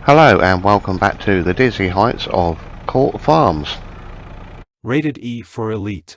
Hello and welcome back to the dizzy heights of Court Farms. Rated E for Elite.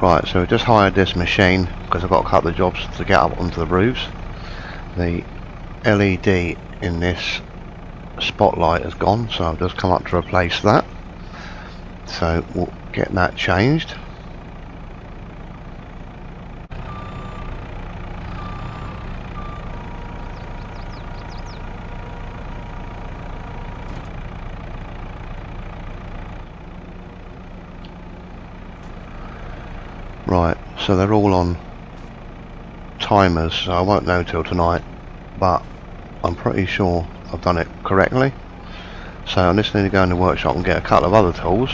Right, so we just hired this machine because I've got a couple of jobs to get up onto the roofs. The LED in this spotlight has gone, so I've just come up to replace that. So we'll get that changed. Right, so they're all on timers, so I won't know till tonight, but I'm pretty sure I've done it correctly. So I just need to go in the workshop and get a couple of other tools,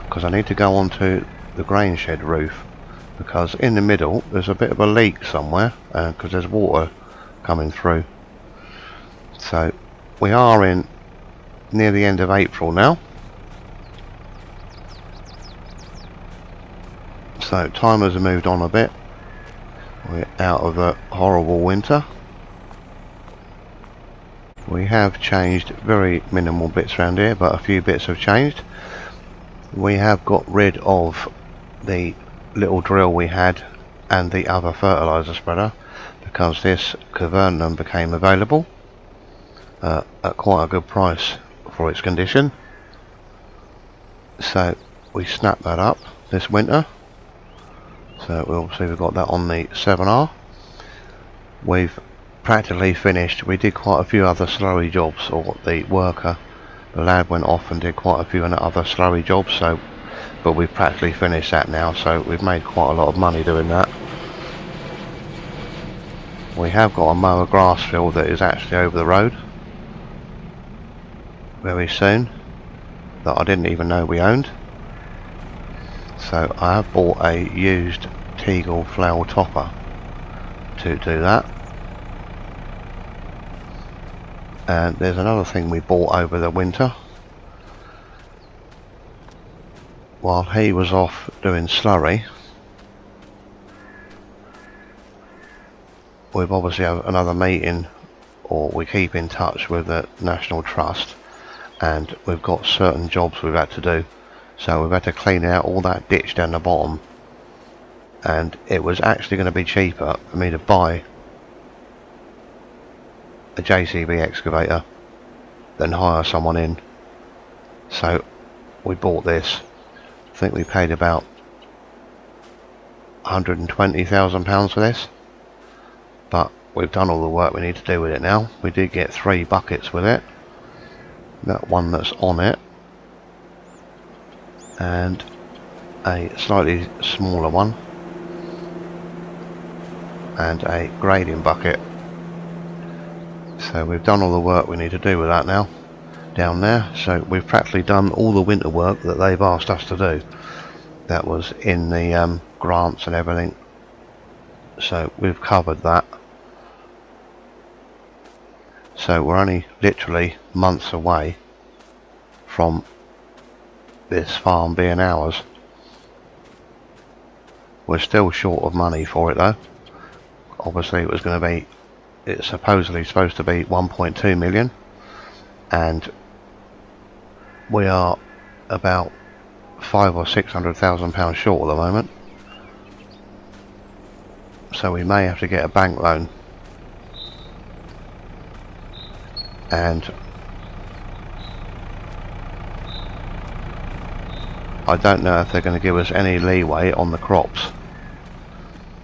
because I need to go onto the grain shed roof, because in the middle there's a bit of a leak somewhere, because there's water coming through. So we are in near the end of April now. So timers have moved on a bit. We're out of a horrible winter. We have changed very minimal bits around here, but a few bits have changed. We have got rid of the little drill we had and the other fertilizer spreader, because this Cavernum became available at quite a good price for its condition. So we snapped that up this winter. So we've got that on the 7R. We've practically finished. We did quite a few other slurry jobs, or the lad went off and did quite a few other slurry jobs, but we've practically finished that now, so we've made quite a lot of money doing that. We have got a mower grass field that is actually over the road very soon, that I didn't even know we owned. So I have bought a used Teagle flail topper to do that. And there's another thing we bought over the winter. While he was off doing slurry, we've obviously had another meeting, or we keep in touch with the National Trust, and we've got certain jobs we've had to do. So we've had to clean out all that ditch down the bottom, and it was actually going to be cheaper for me to buy a JCB excavator than hire someone in. So we bought this. I think we paid about £120,000 for this, but we've done all the work we need to do with it now. We did get 3 buckets with it, that one that's on it, and a slightly smaller one, and a grading bucket. So we've done all the work we need to do with that now down there. So we've practically done all the winter work that they've asked us to do. That was in the grants and everything, so we've covered that. So we're only literally months away from this farm being ours. We're still short of money for it though. Obviously it's supposedly supposed to be 1.2 million, and we are about £500,000 or £600,000 short at the moment. So we may have to get a bank loan and I don't know if they're going to give us any leeway on the crops,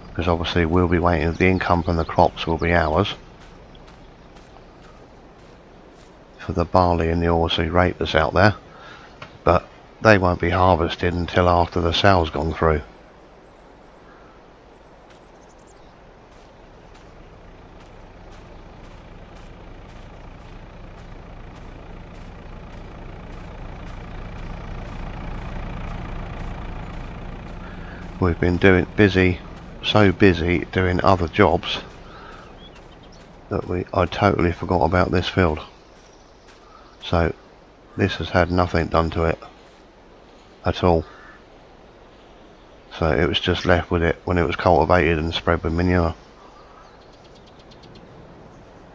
because obviously we'll be waiting. The income from the crops will be ours for the barley and the oilseed rape that's out there, but they won't be harvested until after the sale's gone through. We've been so busy doing other jobs that I totally forgot about this field. So this has had nothing done to it at all. So it was just left with it when it was cultivated and spread with manure.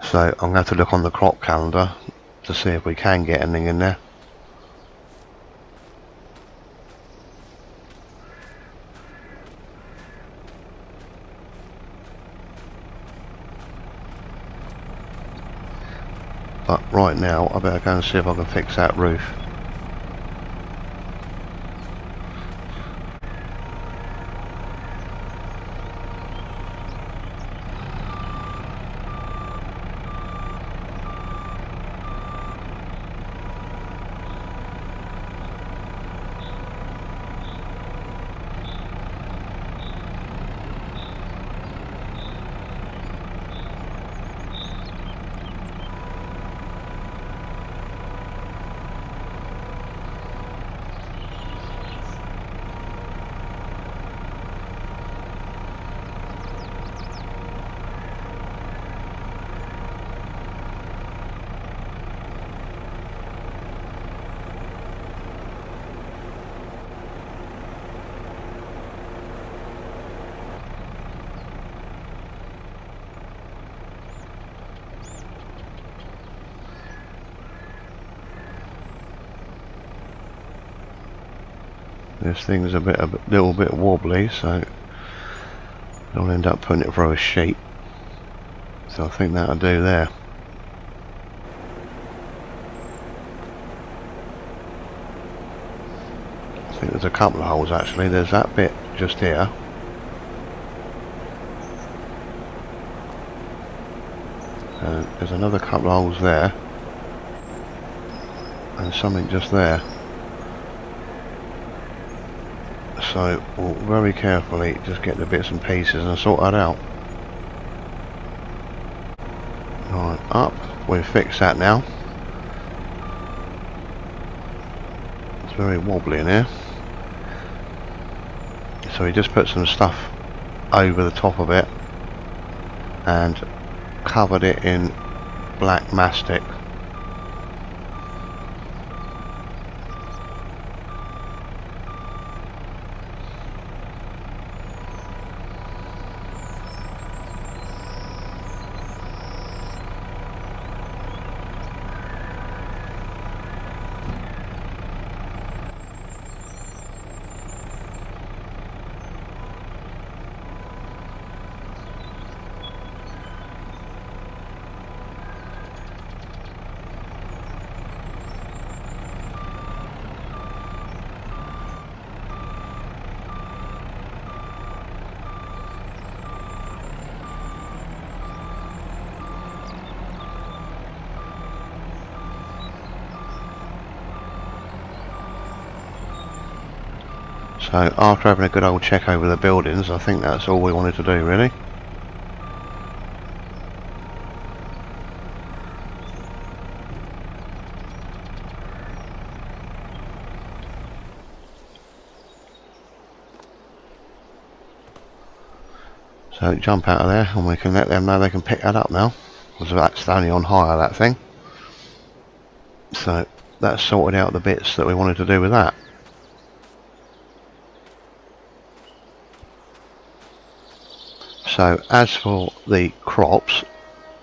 So I'm going to have to look on the crop calendar to see if we can get anything in there. But right now I better go and see if I can fix that roof. This thing's a little bit wobbly, so I'll end up putting it through a sheet. So I think that'll do there. I think there's a couple of holes actually. There's that bit just here. And there's another couple of holes there. And something just there. So we'll very carefully just get the bits and pieces and sort that out. Right, up. We've fixed that now. It's very wobbly in here. So we just put some stuff over the top of it and covered it in black mastic. So after having a good old check over the buildings, I think that's all we wanted to do really. So jump out of there and we can let them know they can pick that up now, because that's only on hire, that thing. So that's sorted out the bits that we wanted to do with that. So as for the crops,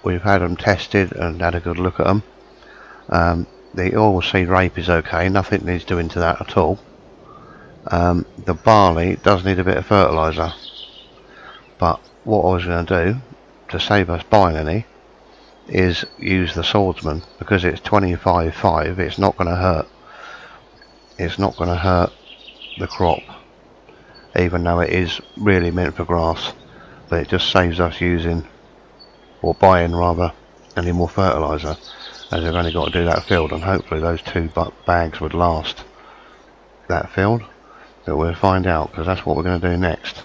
we've had them tested and had a good look at them. The oilseed rape is okay, nothing needs doing to that at all. The barley does need a bit of fertiliser, but what I was going to do to save us buying any is use the swordsman, because it's 25.5. It's not going to hurt. It's not going to hurt the crop, even though it is really meant for grass. But it just saves us using, or buying rather, any more fertiliser, as they've only got to do that field, and hopefully those 2 bags would last that field. But we'll find out, because that's what we're going to do next.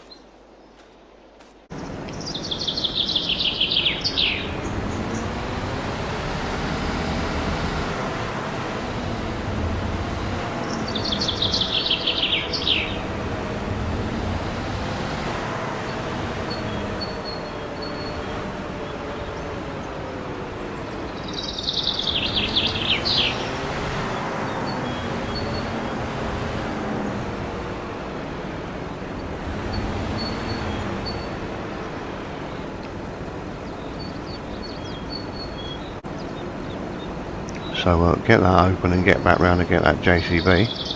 So we'll get that open and get back round and get that JCB.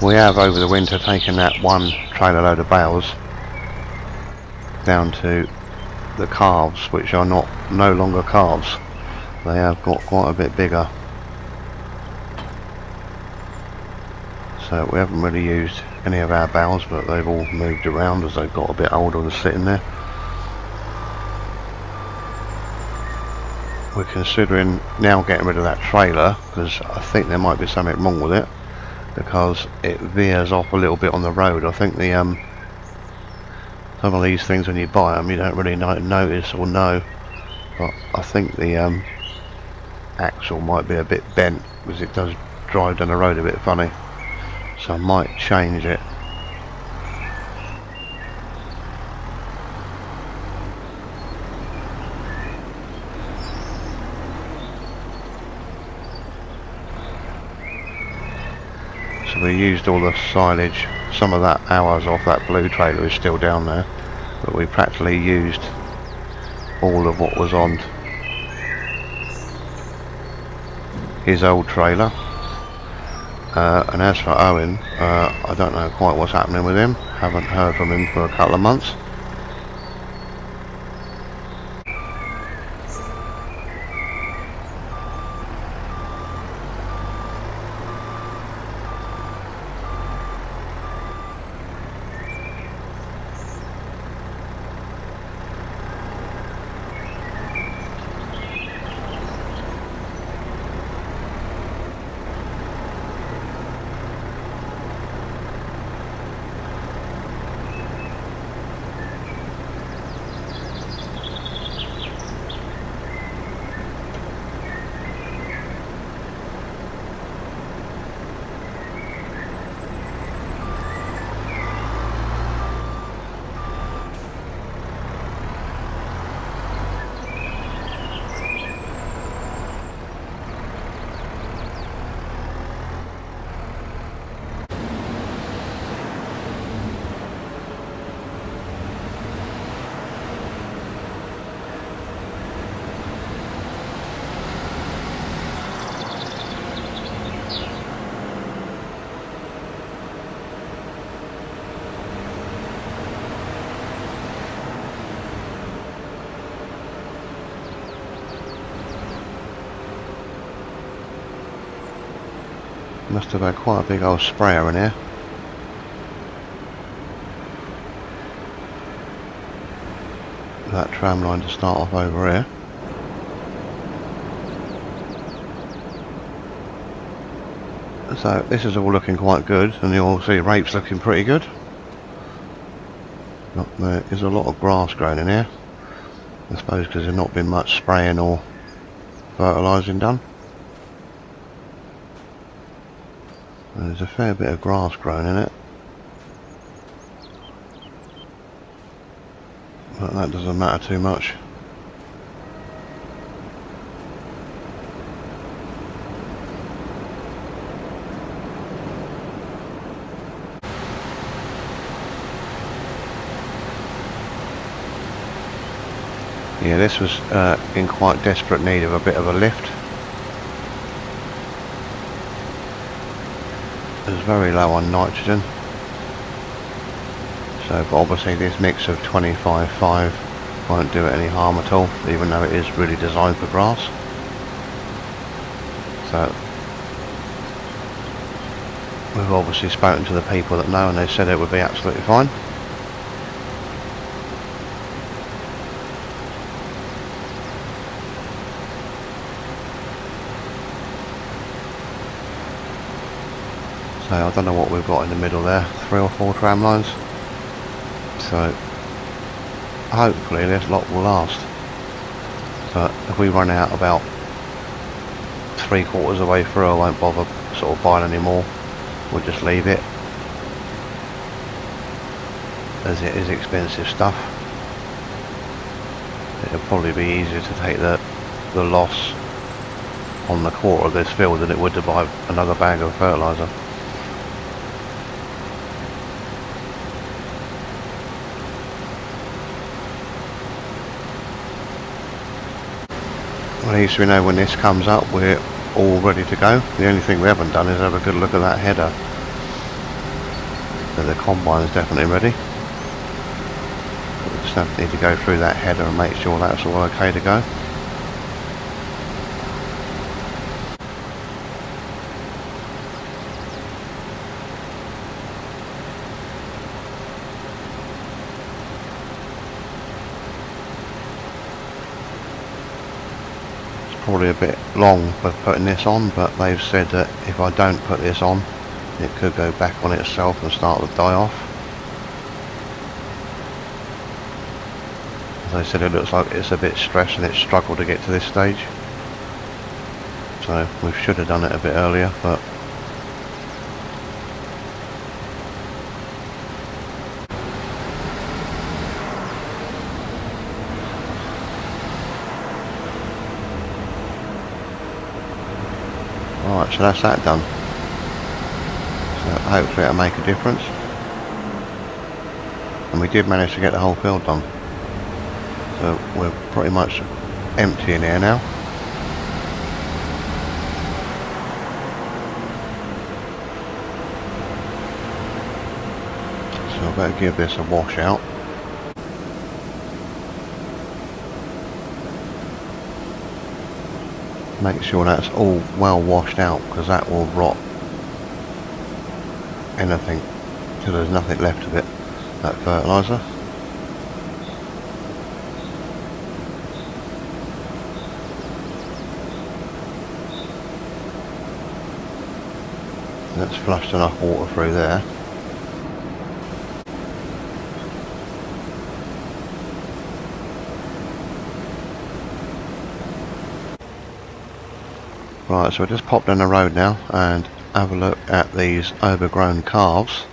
We have over the winter taken that 1 trailer load of bales down to the calves, which are no longer calves. They have got quite a bit bigger. So we haven't really used any of our bales, but they've all moved around as they've got a bit older and sitting there. We're considering now getting rid of that trailer, because I think there might be something wrong with it, because it veers off a little bit on the road. I think the some of these things when you buy them you don't really notice or know, but I think the axle might be a bit bent, because it does drive down the road a bit funny, so I might change it. So we used all the silage. Some of that hours off that blue trailer is still down there, but we practically used all of what was on his old trailer. And as for Owen, I don't know quite what's happening with him. Haven't heard from him for a couple of months. Must have had quite a big old sprayer in here. That tram line to start off over here. So this is all looking quite good, and you'll see rape's looking pretty good. There is a lot of grass growing in here, I suppose because there's not been much spraying or fertilising done. And there's a fair bit of grass growing in it, but that doesn't matter too much. Yeah, this was in quite desperate need of a bit of a lift. It was very low on nitrogen. So, but obviously this mix of 25.5 won't do it any harm at all, even though it is really designed for grass. So, we've obviously spoken to the people that know, and they said it would be absolutely fine. So I don't know what we've got in the middle there, 3 or 4 tram lines. So hopefully this lot will last. But if we run out about 3/4 of the way through, I won't bother sort of buying any more. We'll just leave it, as it is expensive stuff. It'll probably be easier to take the loss on the quarter of this field than it would to buy another bag of fertiliser. At least we know when this comes up we're all ready to go. The only thing we haven't done is have a good look at that header. So the combine is definitely ready. We just need to go through that header and make sure that's all okay to go. Probably a bit long with putting this on, but they've said that if I don't put this on, it could go back on itself and start to die off. As I said, it looks like it's a bit stressed and it's struggled to get to this stage. So we should have done it a bit earlier, but alright, so that's that done. So hopefully it'll make a difference. And we did manage to get the whole field done. So we're pretty much empty in here now. So I better give this a wash out. Make sure that's all well washed out, because that will rot anything till there's nothing left of it, that fertiliser. That's flushed enough water through there. Right, so we'll just pop down the road now and have a look at these overgrown calves.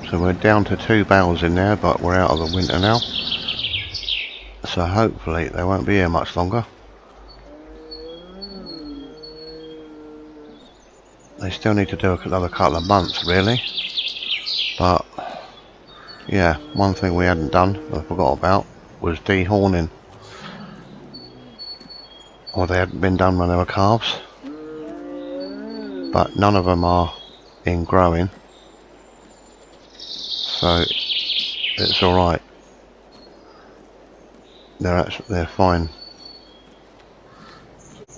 So we're down to 2 bales in there, but we're out of the winter now. So hopefully they won't be here much longer. They still need to do another couple of months really. But yeah, one thing we hadn't done, I forgot about, was dehorning. Or they hadn't been done when they were calves. But none of them are in growing. So it's alright. They're fine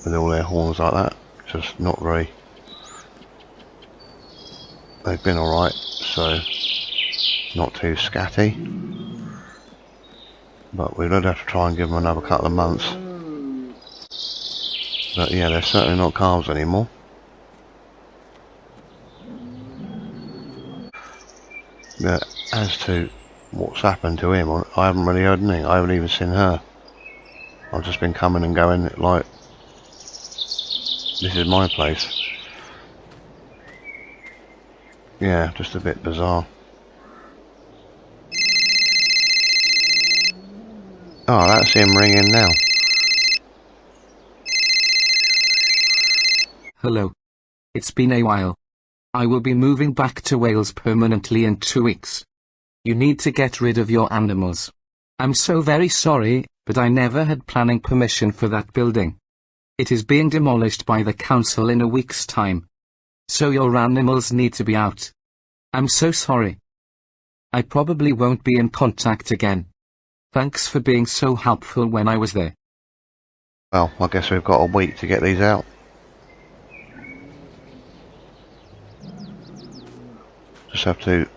with all their horns like that. Just not very. They've been alright, so not too scatty. But we'll have to try and give them another couple of months. But yeah, they're certainly not calves anymore. But as to what's happened to him, I haven't really heard anything. I haven't even seen her. I've just been coming and going like this is my place. Yeah, just a bit bizarre. Oh, that's him ringing now. Hello. It's been a while. I will be moving back to Wales permanently in 2 weeks. You need to get rid of your animals. I'm so very sorry, but I never had planning permission for that building. It is being demolished by the council in a week's time. So your animals need to be out. I'm so sorry. I probably won't be in contact again. Thanks for being so helpful when I was there. Well, I guess we've got a week to get these out. Just have to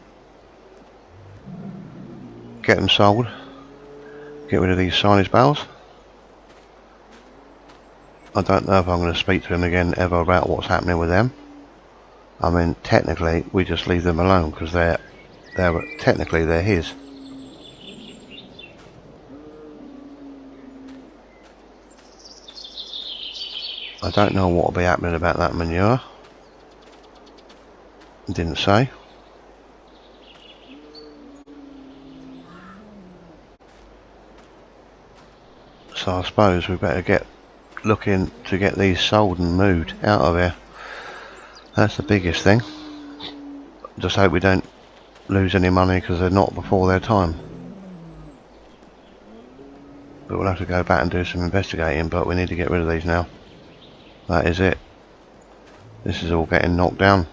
get them sold. Get rid of these silage bales. I don't know if I'm going to speak to him again ever about what's happening with them. I mean, technically, we just leave them alone because they're technically they're his. I don't know what will be happening about that manure. Didn't say. So I suppose we better get looking to get these sold and moved out of here. That's the biggest thing. Just hope we don't lose any money because they're not before their time. But we'll have to go back and do some investigating, but we need to get rid of these now. That is it. This is all getting knocked down.